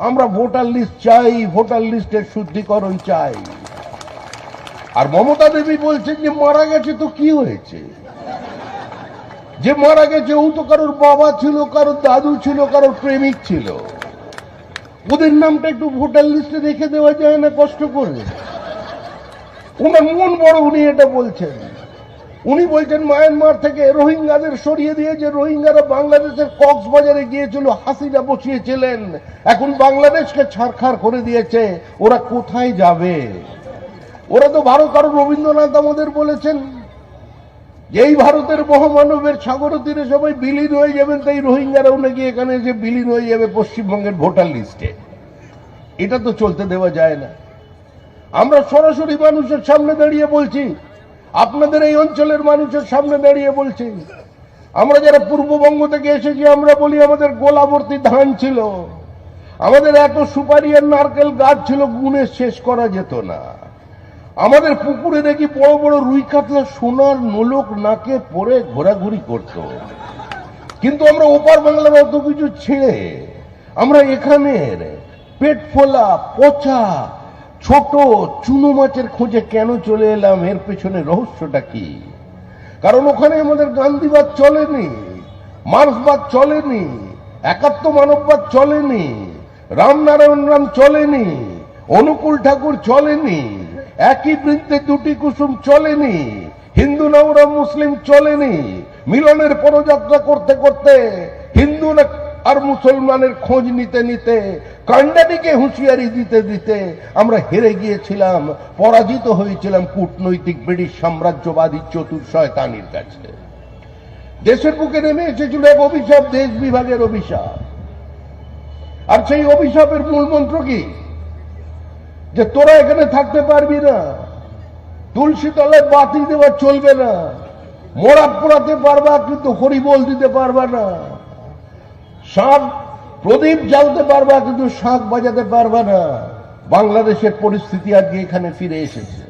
S1: আমরা ভোটার লিস্ট চাই, ভোটার লিস্টের শুদ্ধিকরণ চাই। আর মমতা দেবী বলছেন যে মারা গেছে তো কি হয়েছে, যে মারা গেছে ও তো কারোর বাবা ছিল, কারোর দাদু ছিল, কারোর প্রেমিক ছিল। ওদের নামটা একটু ভোটার লিস্টে রেখে দেওয়া যায় না কষ্ট করে? ওনার মন বড়, উনি এটা বলছেন। উনি বলছেন মায়ানমার থেকে রোহিঙ্গাদের সরিয়ে দিয়ে যে রোহিঙ্গারা বাংলাদেশের কক্সবাজারে গিয়েছিল, হাসিনা বসিয়েছিলেন, এখন বাংলাদেশকে ছারখার করে দিয়েছে। ওরা কোথায় যাবে? ওরা তো ভারত, আর রবীন্দ্রনাথ আমাদের বলেছেন যে এই ভারতের মহামানবের সাগর তীরে সবাই বিলীন হয়ে যাবেন, তাই রোহিঙ্গারাও নাকি এখানে যে বিলীন হয়ে যাবে পশ্চিমবঙ্গের ভোটার লিস্টে। এটা তো চলতে দেওয়া যায় না। আমরা সরাসরি মানুষের সামনে দাঁড়িয়ে বলছি, আপনাদের এই অঞ্চলের মানুষের সামনে দাঁড়িয়ে বলছি, আমরা যারা পূর্ববঙ্গ থেকে এসেছি আমরা বলি আমাদের গোলাবর্তী ধান ছিল, আমাদের এত সুপারি আর নারকেল গাছ ছিল গুণে শেষ করা যেত না, আমাদের পুকুরে দেখি বড় বড় রুই কাতলা সোনার নোলক নাকে পরে ঘোরাঘুরি করত। কিন্তু আমরা ওপার বাংলার অত কিছু ছেড়ে আমরা এখানের পেট ফোলা, পচা, ছোট চুনো মাছের খোঁজে কেন চলে এলাম? এর পেছনে রহস্যটা কি? কারণ ওখানে আমাদের গান্ধীবাদ চলেনি, মার্ক্সবাদ চলেনি, একাত্ম মানববাদ চলেনি, রামনারায়ণ রাম চলেনি, অনুকূল ঠাকুর চলেনি, একই বৃত্তে দুটি কুসুম চলেনি, হিন্দু নাওরা মুসলিম চলেনি। মিলনের পদযাত্রা করতে করতে হিন্দু আর মুসলমানের খোঁজ নিতে নিতে, কান্ডারিকে হুঁশিয়ারি দিতে দিতে আমরা হেরে গিয়েছিলাম, পরাজিত হয়েছিলাম কূটনৈতিক ব্রিটিশ সাম্রাজ্যবাদী চতুর শয়তানির কাছে। দেশের বুকে নেমে এসেছিল এক অভিশাপ, দেশ বিভাগের অভিশাপ। আর সেই অভিশাপের মূল মন্ত্র কি? যে তোরা এখানে থাকতে পারবি না, তুলসী তলায় বাতি দেওয়া চলবে না, মোড়া পোড়াতে পারবা কিন্তু হরিবোল দিতে পারবা না, শাঁখ প্রদীপ জ্বালতে পারবা কিন্তু শাঁখ বাজাতে পারবা না। বাংলাদেশের পরিস্থিতি আজকে এখানে ফিরে এসেছে।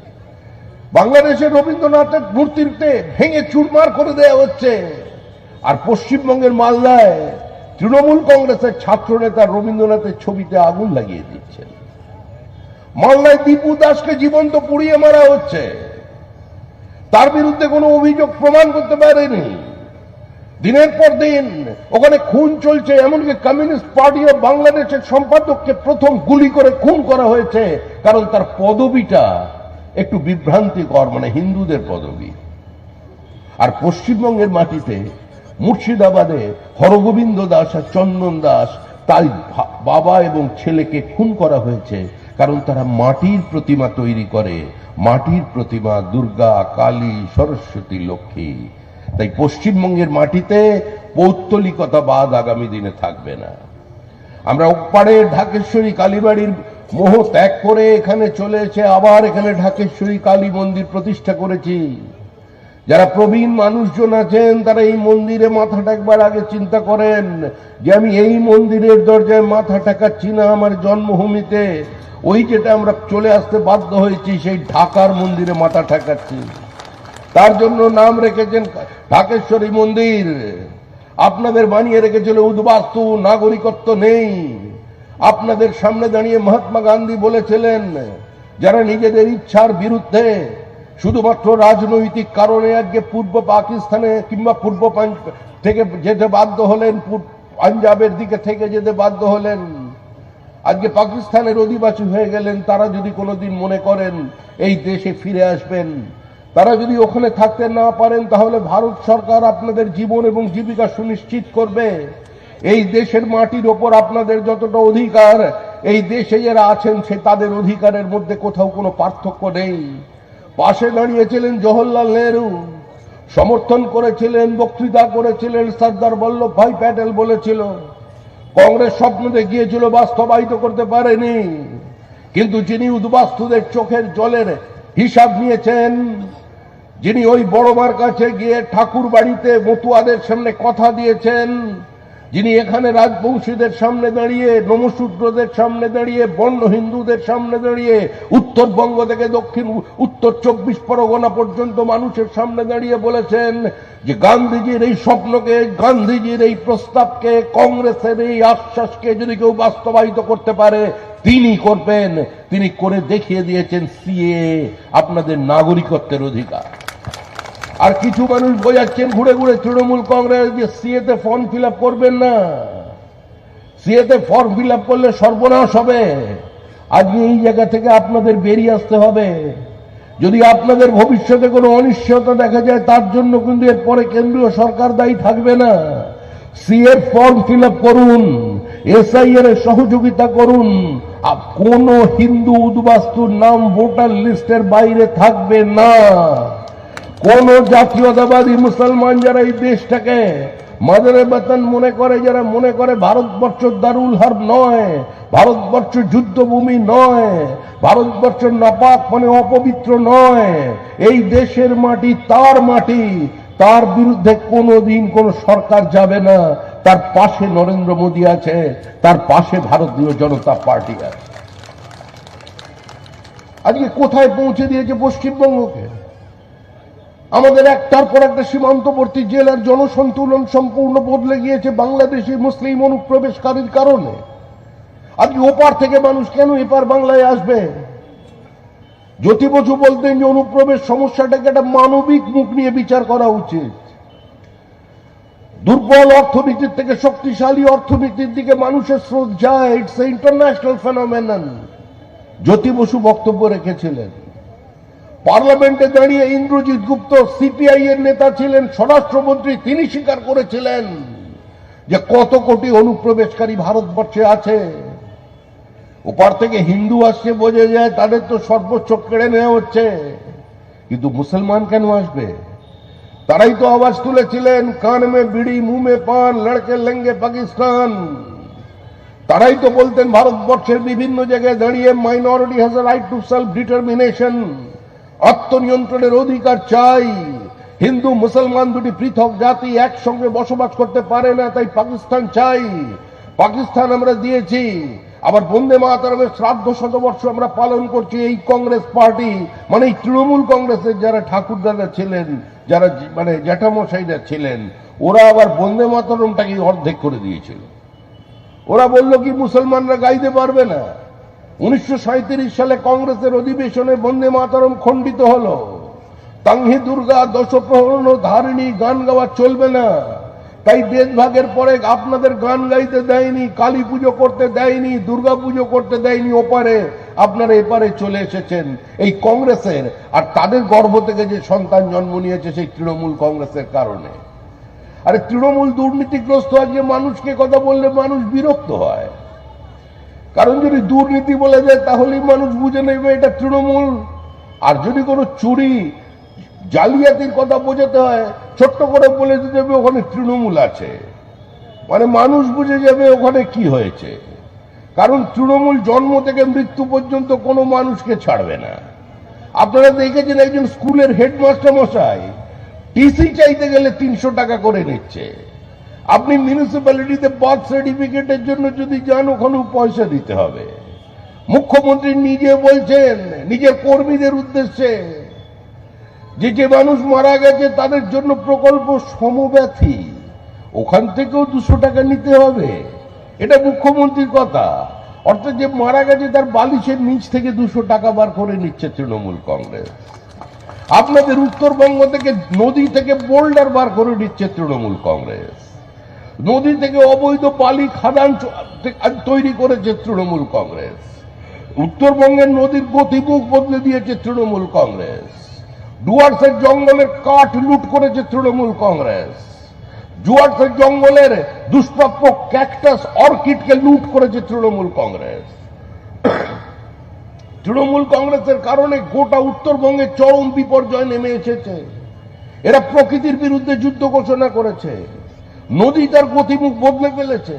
S1: বাংলাদেশের রবীন্দ্রনাথের মূর্তিতে ভেঙে চুরমার করে দেওয়া হচ্ছে। আর পশ্চিমবঙ্গের মালদায় তৃণমূল কংগ্রেসের ছাত্র নেতা রবীন্দ্রনাথের ছবিতে আগুন লাগিয়ে দিচ্ছেন। মালদায় দীপু দাসকে জীবন্ত পুড়িয়ে মারা হচ্ছে, তার বিরুদ্ধে কোনো অভিযোগ প্রমাণ করতে পারেনি। দিনের পর দিন ওখানে খুন চলছে, এমনকি কমিউনিস্ট পার্টি অফ বাংলাদেশের সম্পাদককে প্রথম গুলি করে খুন করা হয়েছে, কারণ তার পদবিটা একটু বিভ্রান্তিকর, মানে হিন্দুদের পদবি। আর পশ্চিমবঙ্গের মাটিতে মুর্শিদাবাদে হরগোবিন্দ দাস আর চন্দন দাস, তাই বাবা এবং ছেলেকে খুন করা হয়েছে, কারণ তারা মাটির প্রতিমা তৈরি করে, মাটির প্রতিমা দুর্গা, কালী, সরস্বতী, লক্ষ্মী। তাই পশ্চিমবঙ্গের মাটিতে পৌত্তলিকতাবাদ আগামী দিনে থাকবে না। আমরা ওপারে ঢাকেশ্বরী কালীবাড়ির মোহ ত্যাগ করে এখানে চলে এসে আবার এখানে ঢাকেশ্বরী কালী মন্দির প্রতিষ্ঠা করেছি। যারা প্রবীণ মানুষজন আছেন তারা এই মন্দিরে মাথাটা একবার আগে চিন্তা করেন যে আমি এই মন্দিরের দরজায় মাথা ঠেকাচ্ছি না আমার জন্মভূমিতে, ওই যেটা আমরা চলে আসতে বাধ্য হয়েছি সেই ঢাকার মন্দিরে মাথা ঠেকাচ্ছি। তার জন্য নাম রেখেছেন ঢাকেশ্বরী মন্দির। আপনাদের বানিয়ে রেখেছিল উদ্বাস্তু, নাগরিকত্ব নেই। আপনাদের সামনে দাঁড়িয়ে মহাত্মা গান্ধী বলেছিলেন যারা নিজেদের ইচ্ছার বিরুদ্ধে শুধুমাত্র রাজনৈতিক কারণে আজকে পূর্ব পাকিস্তানে কিংবা পূর্ব থেকে যেতে বাধ্য হলেন, পাঞ্জাবের দিকে থেকে যেতে বাধ্য হলেন, আজকে পাকিস্তানের অধিবাসী হয়ে গেলেন, তারা যদি কোনোদিন মনে করেন এই দেশে ফিরে আসবেন, তারা যদি ওখানে থাকতে না পারেন, তাহলে ভারত সরকার আপনাদের জীবন এবং জীবিকা সুনিশ্চিত করবে। এই দেশের মাটির ওপর আপনাদের যতটা অধিকার, এই দেশে যারা আছেন সে তাদের অধিকারের মধ্যে কোথাও কোনো পার্থক্য নেই। পাশে দাঁড়িয়েছিলেন জওহরলাল নেহরু, সমর্থন করেছিলেন, বক্তৃতা করেছিলেন, সর্দার বল্লভভাই প্যাটেল বলেছিল। কংগ্রেস স্বপ্ন দেখিয়েছিল, বাস্তবায়িত করতে পারেনি। কিন্তু যিনি উদ্বাস্তুদের চোখের জলের হিসাব নিয়েছেন, যিনি ওই বড়মার কাছে গিয়ে ঠাকুর বাড়িতে মতুয়াদের সামনে কথা দিয়েছেন যিনি এখানে রাজবংশীদের সামনে দাঁড়িয়ে, নমশূদ্রদের সামনে দাঁড়িয়ে, বর্ণ হিন্দুদের সামনে দাঁড়িয়ে, উত্তরবঙ্গ থেকে দক্ষিণ উত্তর 24 পরগনা পর্যন্ত মানুষের সামনে দাঁড়িয়ে বলেছেন যে গান্ধীজির এই স্বপ্নকে, গান্ধীজির এই প্রস্তাবকে, কংগ্রেসের এই আশ্বাসকে যদি কেউ বাস্তবায়িত করতে পারে তিনি করবেন। তিনি করে দেখিয়ে দিয়েছেন সিএ আপনাদের নাগরিকত্বের অধিকার। আর কিছু মানুষ বোঝাচ্ছেন ঘুরে ঘুরে তৃণমূল কংগ্রেস যে সিএতে ফর্ম ফিল আপ করবেন না, সিএতে ফর্ম ফিল আপ করলে সর্বনাশ হবে। আজকে এই জায়গা থেকে আপনাদের বেরিয়ে আসতে হবে। যদি আপনাদের ভবিষ্যতে কোনো অনিশ্চয়তা দেখা যায় তার জন্য কিন্তু এরপরে কেন্দ্রীয় সরকার দায়ী থাকবে না। সিএর ফর্ম ফিল আপ করুন, এসআইআর এর সহযোগিতা করুন। কোন হিন্দু উদ্বাস্তুর নাম ভোটার লিস্টের বাইরে থাকবে না। কোন জাতীয়তাবাদী মুসলমান যারা এই দেশটাকে মাদারে বাতান মনে করে, যারা মনে করে ভারতবর্ষ দারুল হার্ব নয়, ভারতবর্ষ যুদ্ধভূমি নয়, ভারতবর্ষ নাপাক মানে অপবিত্র নয়, এই দেশের মাটি তার মাটি, তার বিরুদ্ধে কোনোদিন কোন সরকার যাবে না। তার পাশে নরেন্দ্র মোদী আছে, তার পাশে ভারতীয় জনতা পার্টি আছে। আজকে কোথায় পৌঁছে দিয়েছে পশ্চিমবঙ্গকে? আমাদের একটার পর একটা সীমান্তবর্তী জেলার জনসন্তুলন সম্পূর্ণ বদলে গিয়েছে বাংলাদেশি মুসলিম অনুপ্রবেশকারীর কারণে। আজকে ওপার থেকে মানুষ কেন এপার বাংলায় আসবে? জ্যোতি বসু বলতেন যে অনুপ্রবেশ সমস্যাটাকে একটা মানবিক মুখ নিয়ে বিচার করা উচিত। দুর্বল অর্থনীতির থেকে শক্তিশালী অর্থনীতির দিকে মানুষের স্রোত যায়, it's a international phenomenon. Jyoti Basu বক্তব্য রেখেছিলেন। পার্লামেন্টে দাঁড়িয়ে ইন্দ্রজিৎ গুপ্ত সিপিআই এর নেতা ছিলেন, স্বরাষ্ট্রমন্ত্রী, তিনি স্বীকার করেছিলেন যে কত কোটি অনুপ্রবেশকারী ভারতবর্ষে আছে। ওপার থেকে হিন্দু আসছে বোঝা যায়, তাদের তো সর্বোচ্চ কেড়ে নেওয়া হচ্ছে, কিন্তু মুসলমান কেন আসবে? তারাই তো আওয়াজ তুলেছিলেন কান মে বিড়ি মুহ মে পান লড়কে লেঙ্গে পাকিস্তান। তারাই তো বলতেন ভারতবর্ষের বিভিন্ন জায়গায় দাঁড়িয়ে minority has a right to self determination, আত্মনিয়ন্ত্রণের অধিকার চাই। হিন্দু মুসলমান দুটি পৃথক জাতি একসঙ্গে বসবাস করতে পারে না, তাই পাকিস্তান চাই। পাকিস্তান আমরা দিয়েছি। আবার বন্দে মাতরমের শ্রাদ্ধ শতবর্ষ আমরা পালন করছি। এই কংগ্রেস পার্টি মানে এই তৃণমূল কংগ্রেসের যারা ঠাকুরদাদা ছিলেন, যারা মানে জ্যাঠামশাইরা ছিলেন, ওরা আবার বন্দে মাতরমটাকে অর্ধেক করে দিয়েছিল। ওরা বলল কি মুসলমানরা গাইতে পারবে না। 1937 সালে কংগ্রেসের অধিবেশনে বন্দে মাতরম খণ্ডিত হলো। তাংহি দুর্গা দশপ্রহরণ ধারিণী গান গাওয়া চলবে না, তাই দেশভাগের পরে আপনাদের গান গাইতে দেয়নি, কালী পুজো করতে দেয়নি, দুর্গা পুজো করতে দেয়নি। ওপারে আপনারা এপারে চলে এসেছেন এই কংগ্রেসের, আর তাদের গর্ভ থেকে যে সন্তান জন্ম নিয়েছে সেই তৃণমূল কংগ্রেসের কারণে। আরে তৃণমূল দুর্নীতিগ্রস্ত। আজকে মানুষকে কথা বললে মানুষ বিরক্ত হয়, কারণ যদি দুর্নীতি বলে যায় তাহলেই মানুষ বুঝে নেবে এটা তৃণমূল। আর যদি কোনো চুরি জালিয়াতির কথা বোঝাতে হয়, ছোট্ট করে বলে দিতে হবে ওখানে তৃণমূল আছে, মানে মানুষ বুঝে যাবে ওখানে কি হয়েছে। কারণ তৃণমূল জন্ম থেকে মৃত্যু পর্যন্ত কোনো মানুষকে ছাড়বে না। আপনারা দেখেছেন একজন স্কুলের হেডমাস্টার মশাই টিসি চাইতে গেলে 300 টাকা করে নিচ্ছে। আপনি মিউনিসিপ্যালিটিতে বার্থ সার্টিফিকেটের জন্য যদি যান ওখানেও পয়সা দিতে হবে। মুখ্যমন্ত্রী নিজে বলছেন নিজের কর্মীদের উদ্দেশ্যে যে মানুষ মারা গেছে তাদের জন্য প্রকল্প সমব্যথী, ওখান থেকেও 200 টাকা নিতে হবে। এটা মুখ্যমন্ত্রীর কথা। অর্থাৎ যে মারা গেছে তার বালিশের নিচ থেকে 200 টাকা বার করে নিচ্ছে তৃণমূল কংগ্রেস। আপনাদের উত্তরবঙ্গ থেকে নদী থেকে বোল্ডার বার করে নিচ্ছে তৃণমূল কংগ্রেস। নদী থেকে অবৈধ বালি খাদান তৈরি করেছে তৃণমূল কংগ্রেস। উত্তরবঙ্গের নদীর গতিমুখ বদলে দিয়েছে তৃণমূল কংগ্রেস। ডুয়ার্সের জঙ্গলের কাঠ লুট করেছে তৃণমূল কংগ্রেস। ডুয়ার্সের জঙ্গলের দুষ্প্রাপ্য ক্যাকটাস অর্কিডকে লুট করেছে তৃণমূল কংগ্রেস। তৃণমূল কংগ্রেসের কারণে গোটা উত্তরবঙ্গে চরম বিপর্যয় নেমে এসেছে। এরা প্রকৃতির বিরুদ্ধে যুদ্ধ ঘোষণা করেছে, নদী তার গতিমুখ বদলে ফেলেছে।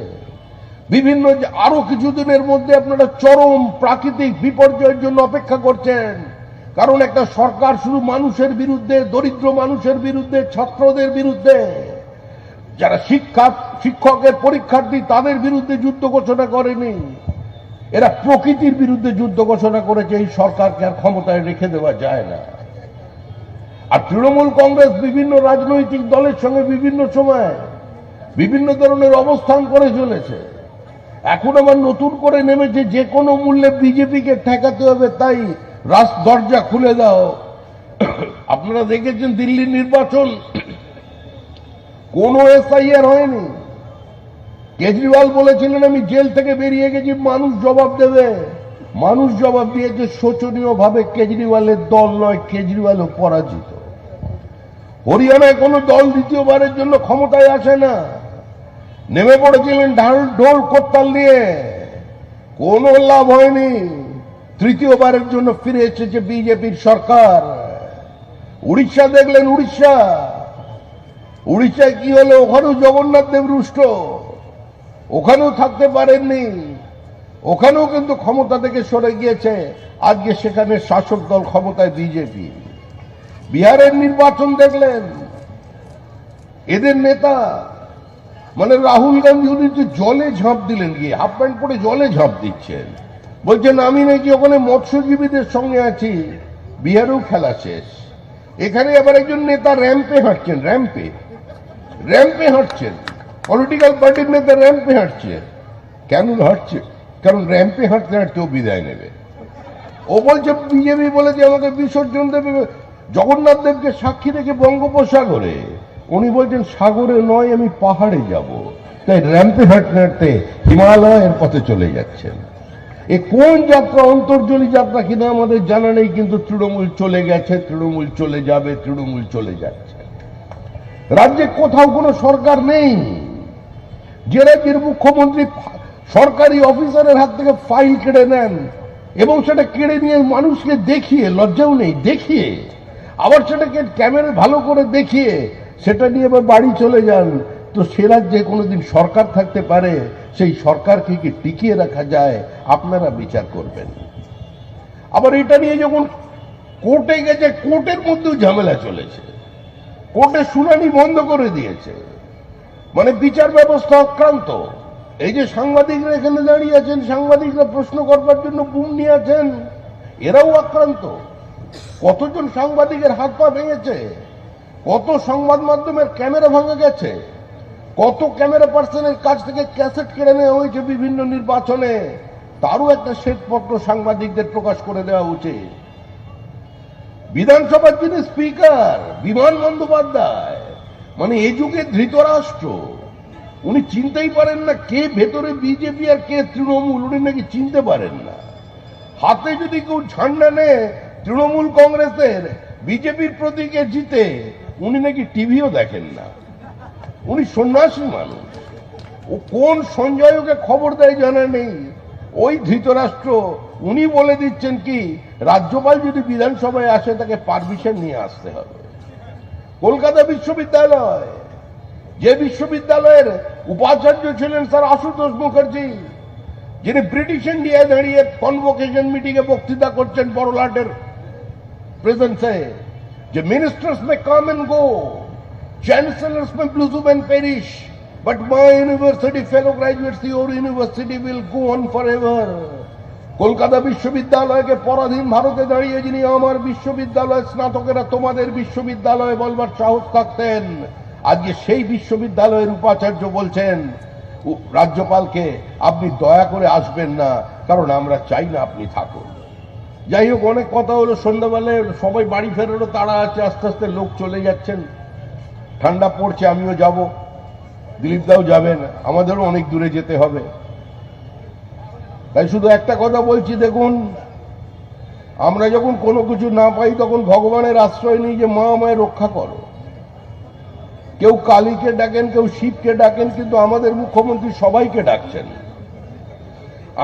S1: বিভিন্ন আরো কিছুদিনের মধ্যে আপনারা চরম প্রাকৃতিক বিপর্যয়ের জন্য অপেক্ষা করছেন, কারণ একটা সরকার শুধু মানুষের বিরুদ্ধে, দরিদ্র মানুষের বিরুদ্ধে, ছাত্রদের বিরুদ্ধে, যারা শিক্ষকের পরীক্ষার্থী তাদের বিরুদ্ধে যুদ্ধ ঘোষণা করেনি, এরা প্রকৃতির বিরুদ্ধে যুদ্ধ ঘোষণা করেছে। এই সরকারকে আর ক্ষমতায় রেখে দেওয়া যায় না। আর তৃণমূল কংগ্রেস বিভিন্ন রাজনৈতিক দলের সঙ্গে বিভিন্ন সময় বিভিন্ন ধরনের অবস্থান করে চলেছে। এখন আবার নতুন করে নেমেছে যে কোনো মূল্যে বিজেপিকে ঠেকাতে হবে, তাই দরজা খুলে দাও। আপনারা দেখেছেন দিল্লির নির্বাচন কোন এসআইআর হয়নি। কেজরিওয়াল বলেছিলেন আমি জেল থেকে বেরিয়ে গেছি, মানুষ জবাব দেবে। মানুষ জবাব দিয়েছে শোচনীয় ভাবে। কেজরিওয়ালের দল নয়, কেজরিওয়ালও পরাজিত। হরিয়ানায় কোন দল দ্বিতীয়বারের জন্য ক্ষমতায় আসে না। নেমে পড়েছিলেন ঢোল করতাল নিয়ে, কোন লাভ হয়নি। তৃতীয়বারের জন্য ফিরে এসেছে বিজেপির সরকার। উড়িষ্যা দেখলেন, উড়িষ্যায় কি হলো? ওখানেও জগন্নাথ দেব রুষ্ট, ওখানেও থাকতে পারেননি, ওখানেও কিন্তু ক্ষমতা থেকে সরে গিয়েছে। আজকে সেখানে শাসক দল ক্ষমতায় বিজেপি। বিহারের নির্বাচন দেখলেন, এদের নেতা মানে রাহুল গান্ধী, উনি তো জলে ঝাঁপ দিলেন, গিয়ে হাফ প্যান্ট পরে জলে ঝাঁপ দিচ্ছেন, বলছেন আমি নাকি ওখানে মৎস্যজীবীদের সঙ্গে আছি। বিহারেও খেলা শেষ। এখানে আবার একজন নেতা র্যাম্পে হাঁটছেন, র্যাম্পে হাঁটছেন, পলিটিক্যাল পার্টির নেতা র্যাম্পে হাঁটছে। কেন হাঁটছে? কারণ র্যাম্পে হাঁটতে হাঁটতেও বিদায় নেবে। ও বলছে বিজেপি বলেছে আমাকে বিসর্জন দেবে জগন্নাথ দেবকে সাক্ষী রেখে বঙ্গোপসাগরে। উনি বলছেন সাগরে নয়, আমি পাহাড়ে যাব। তাই র্যাম্পে হাঁটতে হাঁটতে হিমালয়ের পথে চলে যাচ্ছেন। এ কোন যাত্রা? অন্তর্জলী যাত্রা কিনা আমাদের জানা নেই, কিন্তু তৃণমূল চলে গেছে, তৃণমূল চলে যাবে, তৃণমূল চলে যাচ্ছে। রাজ্যে কোথাও কোনো সরকার নেই। যে রাজ্যের মুখ্যমন্ত্রী সরকারি অফিসারের হাত থেকে ফাইল কেড়ে নেন এবং সেটা কেড়ে নিয়ে মানুষকে দেখিয়ে, লজ্জাও নেই, দেখিয়ে আবার সেটাকে ক্যামেরা ভালো করে দেখিয়ে সেটা নিয়ে এবার বাড়ি চলে যান, তো সে রাজ্যে কোনোদিন সরকার থাকতে পারে? সেই সরকারকে কি টিকিয়ে রাখা যায়? আপনারা বিচার করবেন। আবার এটা নিয়ে যখন কোর্টে গেছে, কোর্টের মধ্যেও ঝামেলা চলেছে। কোর্টে শুনানি বন্ধ করে দিয়েছে, মানে বিচার ব্যবস্থা অক্রান্ত। এই যে সাংবাদিকরা এখানে দাঁড়িয়ে আছেন, সাংবাদিকরা প্রশ্ন করবার জন্য বুম নিয়ে আছেন, এরাও আক্রান্ত। কতজন সাংবাদিকের হাত পা ভেঙেছে, কত সংবাদ মাধ্যমের ক্যামেরা ভাঙা গেছে, কত ক্যামেরা পার্সনের কাছ থেকে ক্যাসেট কেড়ে নেওয়া হয়েছে বিভিন্ন নির্বাচনে, তারও একটা শ্বেতপত্র সাংবাদিকদের প্রকাশ করে দেওয়া উচিত। বিধানসভার যিনি স্পিকার বিমান বন্দ্যোপাধ্যায়, মানে এই যুগে ধৃতরাষ্ট্র, উনি চিনতেই পারেন না কে ভেতরে বিজেপি আর কে তৃণমূল, উনি নাকি চিনতে পারেন না। হাতে যদি কেউ ঝান্ডা নেয় তৃণমূল কংগ্রেসের, বিজেপির প্রতীকে জিতে, উনি নাকি টিভিও দেখেন না। উনি সন্ন্যাসী মানুষ। ও কোন সঞ্জয়কে খবর দেয় জানা নেই। ওই ধৃতরাষ্ট্র উনি বলে দিচ্ছেন কি রাজ্যপাল যদি বিধানসভায় আসে তাকে পারমিশন নিয়ে আসতে হবে। কলকাতা বিশ্ববিদ্যালয়, যে বিশ্ববিদ্যালয়ের উপাচার্য ছিলেন স্যার আশুতোষ মুখার্জি, যিনি ব্রিটিশ ইন্ডিয়ায় দাঁড়িয়ে কনভোকেশন মিটিংয়ে বক্তৃতা করছেন বড়লাটের প্রেজেন্সে, যে ministers may come and go, chancellors may bloom and perish, but my university fellow graduates, your university will go on forever. Kolkata বিশ্ববিদ্যালয়কে পরাধীন ভারতে দাঁড়িয়ে যিনি আমার বিশ্ববিদ্যালয়ের স্নাতকেরা তোমাদের বিশ্ববিদ্যালয়ে বলবার সাহস থাকতেন, আজকে সেই বিশ্ববিদ্যালয়ের উপাচার্য বলছেন রাজ্যপালকে আপনি দয়া করে আসবেন না, কারণ আমরা চাই না আপনি থাকুন। যাই হোক, অনেক কথা হলো। সন্ধ্যাবেলায় সবাই বাড়ি ফেরারও তাড়া আছে, আস্তে আস্তে লোক চলে যাচ্ছেন। ঠান্ডা পড়ছে, আমিও যাব, দিলীপ দাও যাবেন, আমাদেরও অনেক দূরে যেতে হবে। তাই শুধু একটা কথা বলছি, দেখুন আমরা যখন কোনো কিছু না পাই তখন ভগবানের আশ্রয় নিই যে মা আমায় রক্ষা করো। কেউ কালীকে ডাকেন, কেউ শিবকে ডাকেন, কিন্তু আমাদের মুখ্যমন্ত্রী সবাইকে ডাকছেন।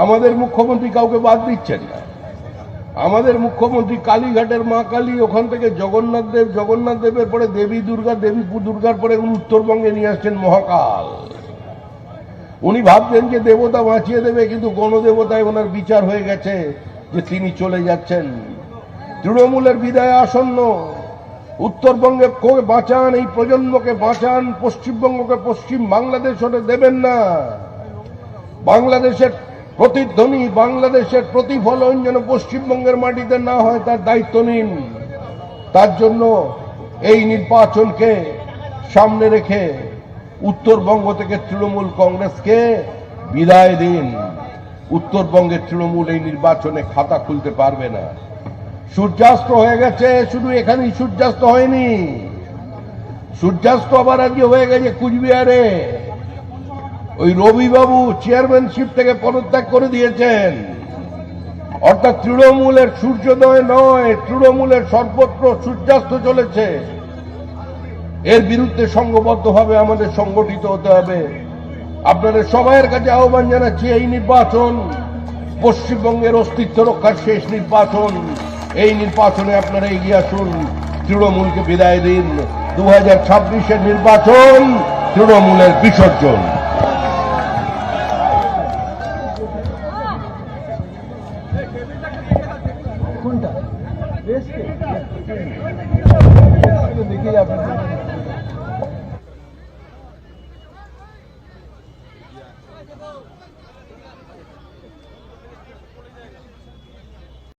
S1: আমাদের মুখ্যমন্ত্রী কাউকে বাদ দিচ্ছেন না। আমাদের মুখ্যমন্ত্রী কালীঘাটের মা কালী, ওখান থেকে জগন্নাথ দেব, জগন্নাথ দেবের পরে দেবী দুর্গা, দেবী দুর্গার পরে উত্তরবঙ্গে নিয়ে আসছেন মহাকাল। উনি ভাবছেন যে দেবতা বাঁচিয়ে দেবে, কিন্তু গণদেবতায় ওনার বিচার হয়ে গেছে যে তিনি চলে যাচ্ছেন। তৃণমূলের বিদায় আসন্ন, উত্তরবঙ্গে বাঁচান, এই প্রজন্মকে বাঁচান, পশ্চিমবঙ্গকে পশ্চিম বাংলাদেশ হতে দেবেন না। বাংলাদেশের প্রতিধ্বনি, বাংলাদেশের প্রতিফলন যেন পশ্চিমবঙ্গের মাটিতে না হয়, তার দায়িত্ব নিন। তার জন্য এই নির্বাচনকে সামনে রেখে উত্তরবঙ্গ থেকে তৃণমূল কংগ্রেসকে বিদায় দিন। উত্তরবঙ্গের তৃণমূল এই নির্বাচনে খাতা খুলতে পারবে না। সূর্যাস্ত হয়ে গেছে, শুধু এখানেই সূর্যাস্ত হয়নি, সূর্যাস্ত আবার আজকে হয়ে গেছে কুচবিহারে। ওই রবিবাবু চেয়ারম্যানশিপ থেকে পদত্যাগ করে দিয়েছেন। অর্থাৎ তৃণমূলের সূর্যোদয় নয়, তৃণমূলের সর্বত্র সূর্যাস্ত চলেছে। এর বিরুদ্ধে সংঘবদ্ধভাবে আমাদের সংগঠিত হতে হবে। আপনাদের সবাইয়ের কাছে আহ্বান জানাচ্ছি, এই নির্বাচন পশ্চিমবঙ্গের অস্তিত্ব রক্ষার শেষ নির্বাচন। এই নির্বাচনে আপনারা এগিয়ে আসুন, তৃণমূলকে বিদায় দিন। 2026-এর নির্বাচন তৃণমূলের বিসর্জন।
S2: কোনটা দেখি আপনার